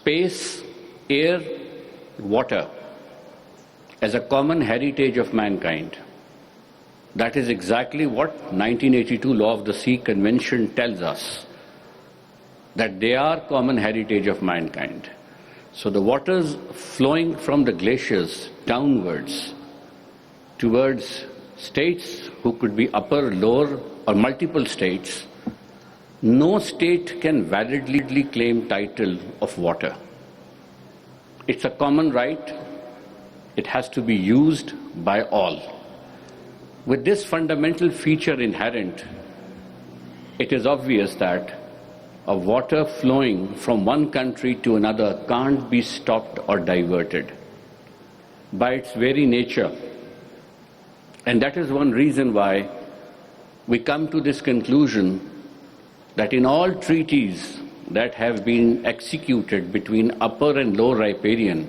space, air, water as a common heritage of mankind. That is exactly what 1982 Law of the Sea Convention tells us, that they are common heritage of mankind. So the waters flowing from the glaciers downwards towards states who could be upper, lower, or multiple states, no state can validly claim title of water. It's a common right. It has to be used by all. With this fundamental feature inherent, it is obvious that a water flowing from one country to another can't be stopped or diverted by its very nature. And that is one reason why we come to this conclusion that in all treaties that have been executed between upper and lower riparian,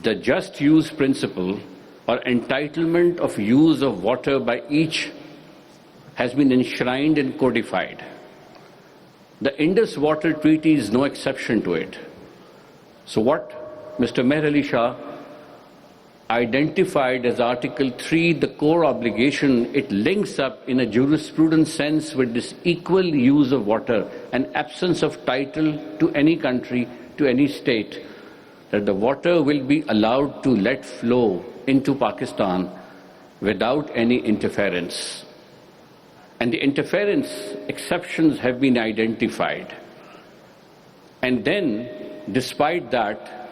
the just use principle or entitlement of use of water by each has been enshrined and codified. The Indus Water Treaty is no exception to it. So what Mr. Meher Ali Shah identified as Article 3, the core obligation, it links up in a jurisprudence sense with this equal use of water and absence of title to any country, to any state, that the water will be allowed to let flow into Pakistan without any interference. And the interference exceptions have been identified. And then, despite that,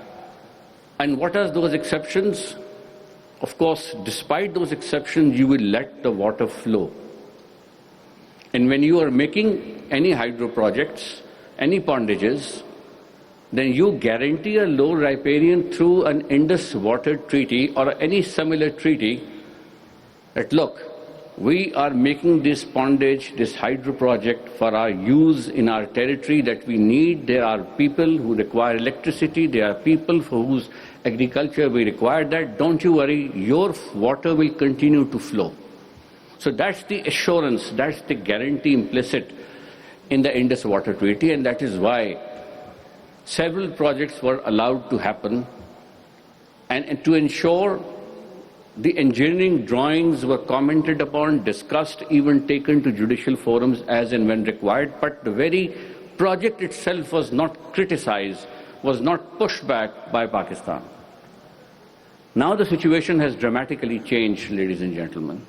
and what are those exceptions? Of course, despite those exceptions, you will let the water flow. And when you are making any hydro projects, any pondages, then you guarantee a low riparian through an Indus Water Treaty or any similar treaty that, look, we are making this pondage, this hydro project for our use in our territory that we need. There are people who require electricity. There are people for whose agriculture we require that. Don't you worry, your water will continue to flow. So that's the assurance, that's the guarantee implicit in the Indus Water Treaty, and that is why several projects were allowed to happen, and to ensure the engineering drawings were commented upon, discussed, even taken to judicial forums as and when required, but the very project itself was not criticized, was not pushed back by Pakistan. Now the situation has dramatically changed, ladies and gentlemen.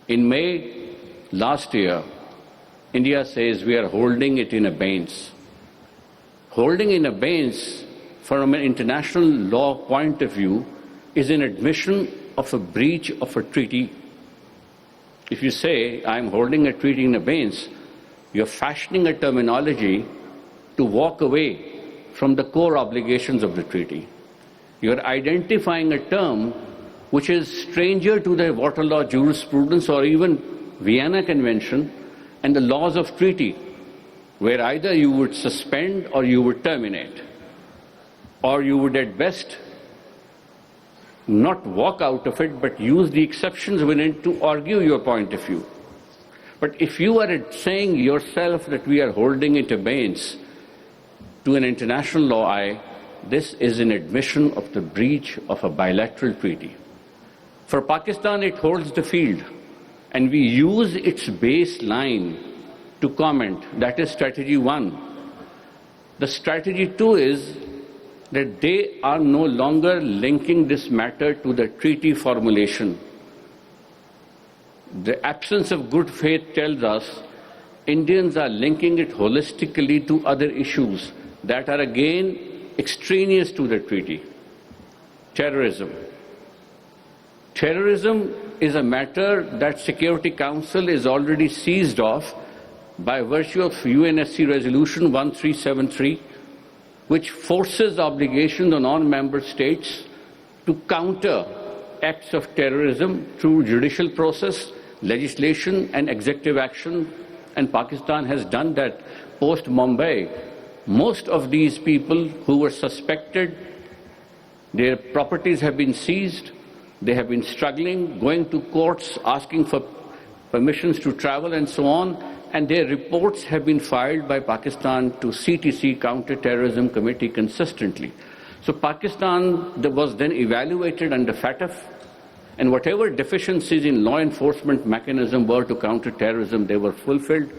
In May last year, India says we are holding it in abeyance. Holding in abeyance from an international law point of view is an admission of a breach of a treaty. If you say, I'm holding a treaty in abeyance, you're fashioning a terminology to walk away from the core obligations of the treaty. You're identifying a term which is stranger to the water law jurisprudence or even Vienna Convention and the laws of treaty, where either you would suspend or you would terminate, or you would at best not walk out of it, but use the exceptions within to argue your point of view. But if you are saying yourself that we are holding it abeyance to an international law, this is an admission of the breach of a bilateral treaty. For Pakistan, it holds the field, and we use its baseline to comment. That is strategy 1. The strategy 2 is that they are no longer linking this matter to the treaty formulation. The absence of good faith tells us Indians are linking it holistically to other issues that are again extraneous to the treaty. Terrorism. Terrorism is a matter that Security Council is already seized of by virtue of UNSC Resolution 1373, which forces obligations on all member states to counter acts of terrorism through judicial process, legislation and executive action, and Pakistan has done that post-Mumbai. Most of these people who were suspected, their properties have been seized, they have been struggling, going to courts, asking for permissions to travel and so on. and their reports have been filed by Pakistan to CTC, Counter-Terrorism Committee, consistently. So Pakistan was then evaluated under FATF, and whatever deficiencies in law enforcement mechanism were to counter terrorism, they were fulfilled,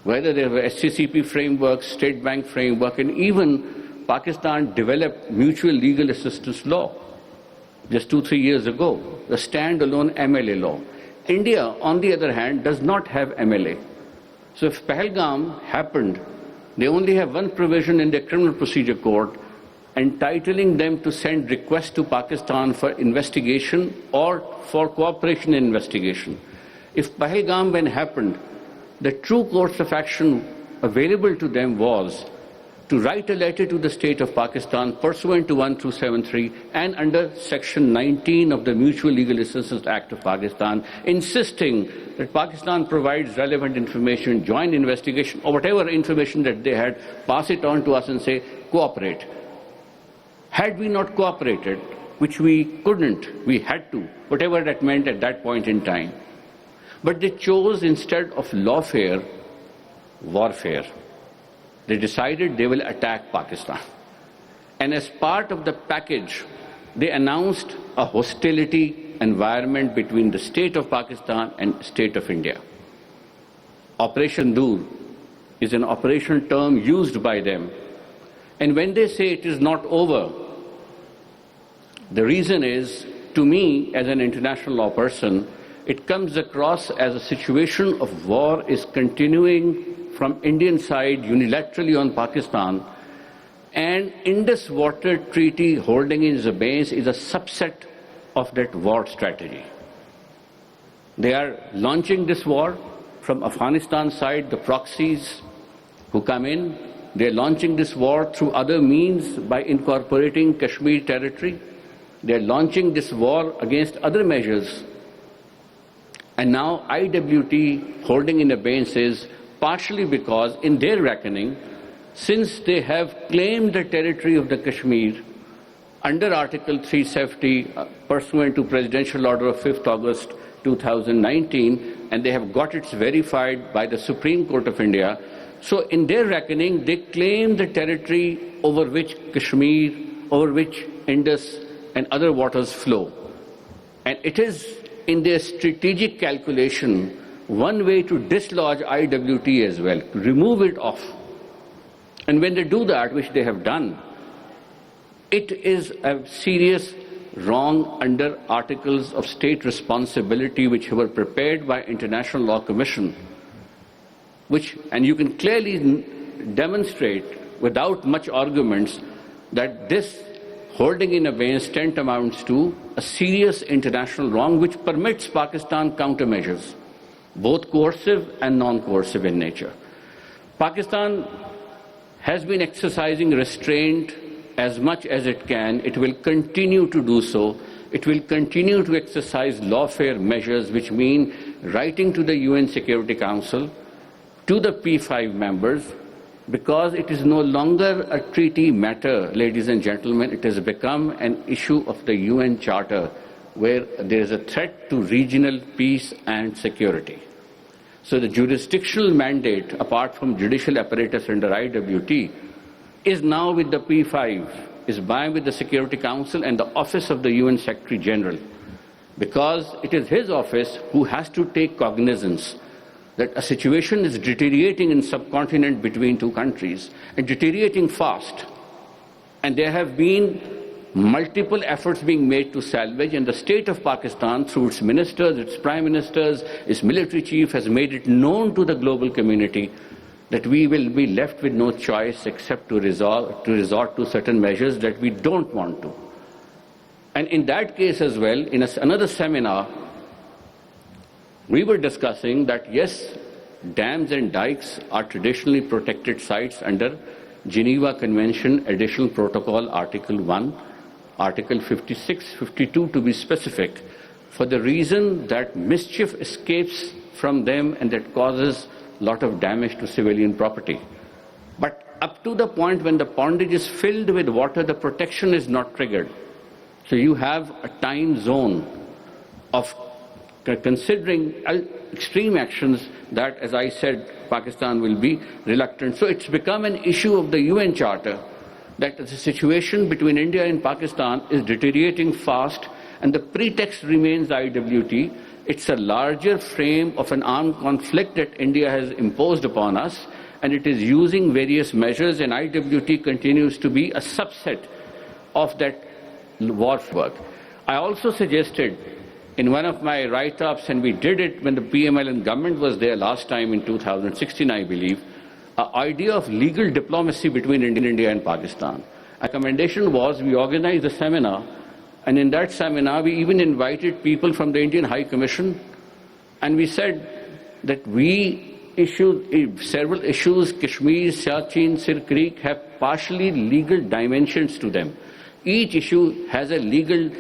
whether they were SCCP framework, State Bank framework, and even Pakistan developed mutual legal assistance law just 2-3 years ago, the standalone MLA law. India, on the other hand, does not have MLA. So if Pahalgam happened, they only have one provision in the Criminal Procedure Code entitling them to send requests to Pakistan for investigation or for cooperation in investigation. If Pahalgam, when happened, the true course of action available to them was to write a letter to the state of Pakistan pursuant to 1273 and under Section 19 of the Mutual Legal Assistance Act of Pakistan, insisting that Pakistan provides relevant information, joint investigation, or whatever information that they had, pass it on to us and say, cooperate. Had we not cooperated, which we couldn't, we had to, whatever that meant at that point in time. But they chose, instead of lawfare, warfare. They decided they will attack Pakistan. And as part of the package, they announced a hostility environment between the state of Pakistan and state of India. Operation Dur is an operational term used by them. And when they say it is not over, the reason is, to me, as an international law person, it comes across as a situation of war is continuing from Indian side unilaterally on Pakistan, and Indus Water Treaty holding in abeyance is a subset of that war strategy. They are launching this war from Afghanistan side, the proxies who come in. They are launching this war through other means by incorporating Kashmir territory. They are launching this war against other measures. And now IWT holding in abeyance is partially because, in their reckoning, since they have claimed the territory of the Kashmir under Article 370 pursuant to Presidential Order of 5th August 2019, and they have got it verified by the Supreme Court of India. So in their reckoning, they claim the territory over which Kashmir, over which Indus and other waters flow. And it is in their strategic calculation one way to dislodge IWT as well, to remove it off. And when they do that, which they have done, it is a serious wrong under articles of state responsibility which were prepared by International Law Commission, which, and you can clearly demonstrate without much arguments that this holding in abeyance tantamounts to a serious international wrong which permits Pakistan countermeasures, both coercive and non-coercive in nature. Pakistan has been exercising restraint as much as it can. It will continue to do so. It will continue to exercise lawfare measures, which mean writing to the UN Security Council, to the P5 members, because it is no longer a treaty matter, ladies and gentlemen. It has become an issue of the UN Charter, where there is a threat to regional peace and security. So the jurisdictional mandate, apart from judicial apparatus under IWT, is now with the P5, is by with the Security Council and the Office of the UN Secretary General, because it is his office who has to take cognizance that a situation is deteriorating in subcontinent between two countries, and deteriorating fast. And there have been multiple efforts being made to salvage, and the state of Pakistan, through its ministers, its prime ministers, its military chief, has made it known to the global community that we will be left with no choice except to resort to certain measures that we don't want to. And in that case as well, in another seminar, we were discussing that yes, dams and dikes are traditionally protected sites under Geneva Convention Additional Protocol Article 1, Article 56, 52 to be specific, for the reason that mischief escapes from them and that causes a lot of damage to civilian property. But up to the point when the pondage is filled with water, the protection is not triggered. So you have a time zone of considering extreme actions that, as I said, Pakistan will be reluctant. So it's become an issue of the UN Charter that the situation between India and Pakistan is deteriorating fast, and the pretext remains IWT. It's a larger frame of an armed conflict that India has imposed upon us, and it is using various measures, and IWT continues to be a subset of that war work. I also suggested in one of my write-ups, and we did it when the PMLN government was there last time in 2016, I believe, an idea of legal diplomacy between India and Pakistan. A recommendation was we organized a seminar, and in that seminar we even invited people from the Indian High Commission, and we said that we issued several issues, Kashmir, Siachen, Sir Creek, have partially legal dimensions to them. Each issue has a legal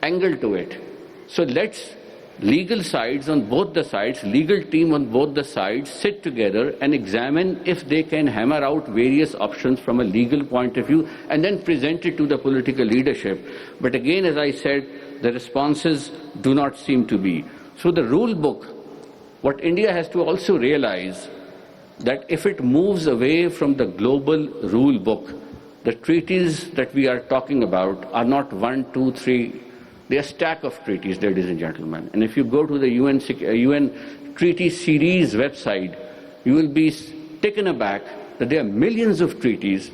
angle to it. So let's legal sides on both the sides, legal team on both the sides, sit together and examine if they can hammer out various options from a legal point of view and then present it to the political leadership. But again, as I said, the responses do not seem to be. So the rule book, what India has to also realize that if it moves away from the global rule book, the treaties that we are talking about are not 1, 2, 3. They are a stack of treaties, ladies and gentlemen. And if you go to the UN Treaty Series website, you will be taken aback that there are millions of treaties.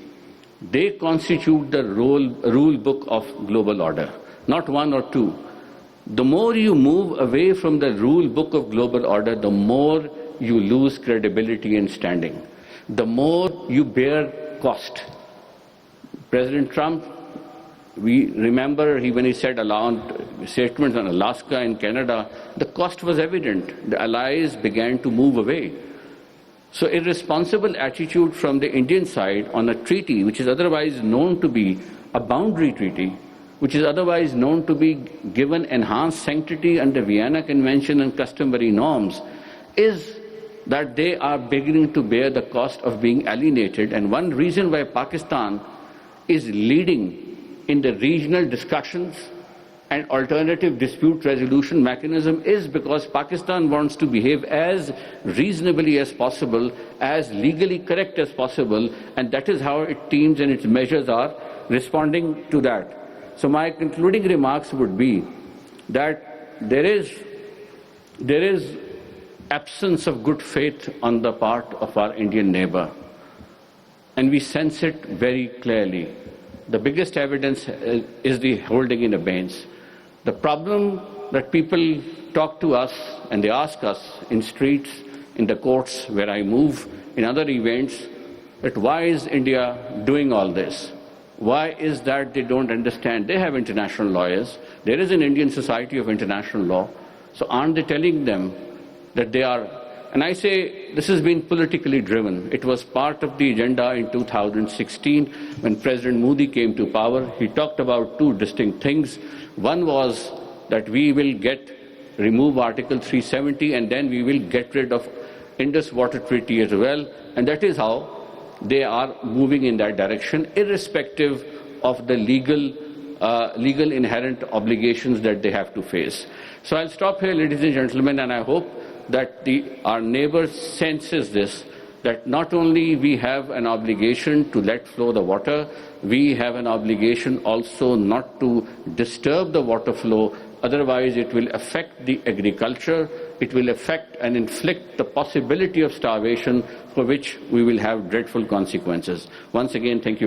They constitute the rule book of global order, not 1 or 2. The more you move away from the rule book of global order, the more you lose credibility and standing. The more you bear cost. President Trump, we remember when he said statements on Alaska and Canada, the cost was evident. The allies began to move away. So irresponsible attitude from the Indian side on a treaty which is otherwise known to be a boundary treaty, which is otherwise known to be given enhanced sanctity under Vienna Convention and customary norms, is that they are beginning to bear the cost of being alienated. And one reason why Pakistan is leading in the regional discussions and alternative dispute resolution mechanism is because Pakistan wants to behave as reasonably as possible, as legally correct as possible, and that is how its teams and its measures are responding to that. So my concluding remarks would be that there is absence of good faith on the part of our Indian neighbor, and we sense it very clearly. The biggest evidence is the holding in abeyance. The problem that people talk to us and they ask us in streets, in the courts where I move, in other events, that why is India doing all this? Why is that they don't understand? They have international lawyers. There is an Indian Society of International Law. So aren't they telling them that they are? And I say this has been politically driven. It was part of the agenda in 2016 when President Modi came to power. He talked about two distinct things. One was that we will remove Article 370 and then we will get rid of Indus Water Treaty as well. And that is how they are moving in that direction, irrespective of the legal inherent obligations that they have to face. So I'll stop here, ladies and gentlemen, and I hope that our neighbor senses this, that not only we have an obligation to let flow the water, we have an obligation also not to disturb the water flow, otherwise it will affect the agriculture, it will affect and inflict the possibility of starvation for which we will have dreadful consequences. Once again, thank you.